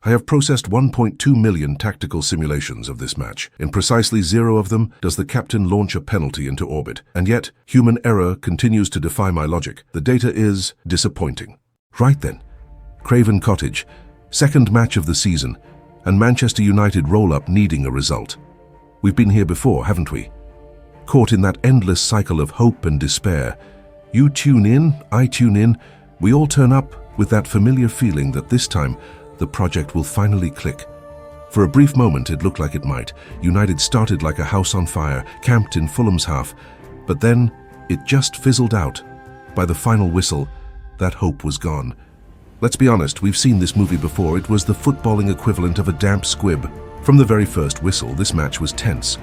I have processed 1.2 million tactical simulations of this match. In precisely 0 of them does the captain launch a penalty into orbit. And yet, human error continues to defy my logic. The data is disappointing. Right then, Craven Cottage, second match of the season, and Manchester United roll-up needing a result. We've been here before, haven't we? Caught in that endless cycle of hope and despair. You tune in, I tune in, we all turn up with that familiar feeling that this time the project will finally click. For a brief moment it looked like it might. United started like a house on fire, camped in Fulham's half, but then it just fizzled out. By the final whistle, that hope was gone. Let's be honest, we've seen this movie before. It was the footballing equivalent of a damp squib. From the very first whistle, this match was tense.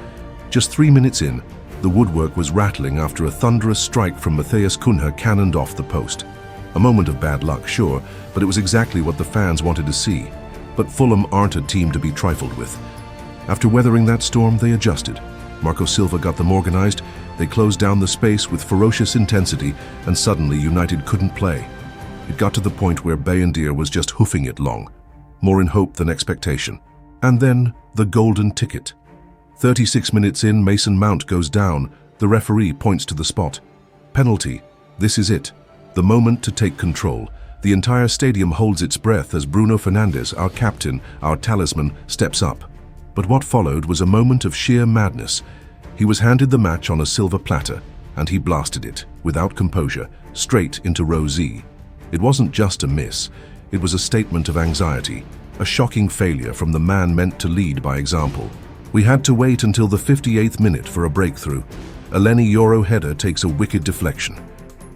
Just 3 minutes in, the woodwork was rattling after a thunderous strike from Matheus Cunha cannoned off the post. A moment of bad luck, sure, but it was exactly what the fans wanted to see. But Fulham aren't a team to be trifled with. After weathering that storm, they adjusted. Marco Silva got them organized, they closed down the space with ferocious intensity, and suddenly United couldn't play. It got to the point where Bayindir was just hoofing it long, more in hope than expectation. And then, the golden ticket. 36 minutes in, Mason Mount goes down. The referee points to the spot. Penalty. This is it. The moment to take control. The entire stadium holds its breath as Bruno Fernandes, our captain, our talisman, steps up. But what followed was a moment of sheer madness. He was handed the match on a silver platter, and he blasted it, without composure, straight into row Z. It wasn't just a miss. It was a statement of anxiety, a shocking failure from the man meant to lead by example. We had to wait until the 58th minute for a breakthrough. A Lenny Yoro header takes a wicked deflection.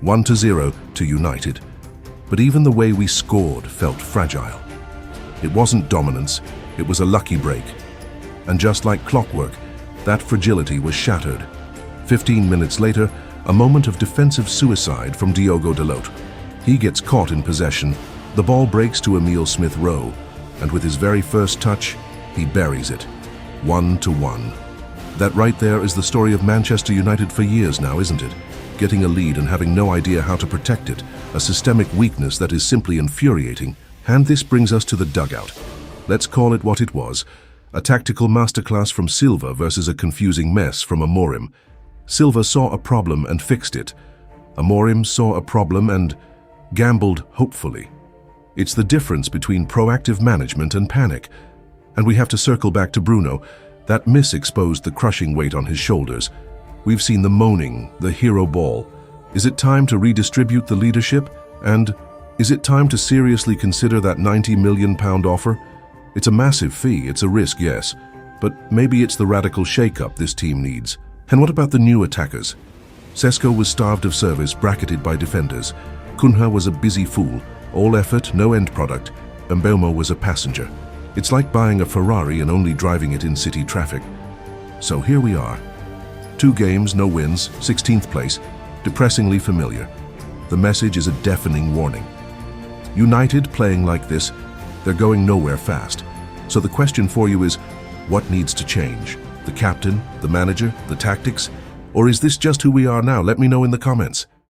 1-0 to United. But even the way we scored felt fragile. It wasn't dominance, it was a lucky break. And just like clockwork, that fragility was shattered. 15 minutes later, a moment of defensive suicide from Diogo Dalot. He gets caught in possession, the ball breaks to Emile Smith-Rowe, and with his very first touch, he buries it. 1-1. That right there is the story of Manchester United for years now, isn't it? Getting a lead and having no idea how to protect it, a systemic weakness that is simply infuriating. And this brings us to the dugout. Let's call it what it was, a tactical masterclass from Silva versus a confusing mess from Amorim. Silva saw a problem and fixed it. Amorim saw a problem and gambled hopefully. It's the difference between proactive management and panic. And we have to circle back to Bruno. That miss exposed the crushing weight on his shoulders. We've seen the moaning, the hero ball. Is it time to redistribute the leadership? And is it time to seriously consider that £90 million offer? It's a massive fee, it's a risk, yes. But maybe it's the radical shake-up this team needs. And what about the new attackers? Sesko was starved of service, bracketed by defenders. Cunha was a busy fool, all effort, no end product. Mbeumo was a passenger. It's like buying a Ferrari and only driving it in city traffic. So here we are. 2 games, no wins, 16th place, depressingly familiar. The message is a deafening warning. United playing like this, they're going nowhere fast. So the question for you is, what needs to change? The captain, the manager, the tactics? Or is this just who we are now? Let me know in the comments.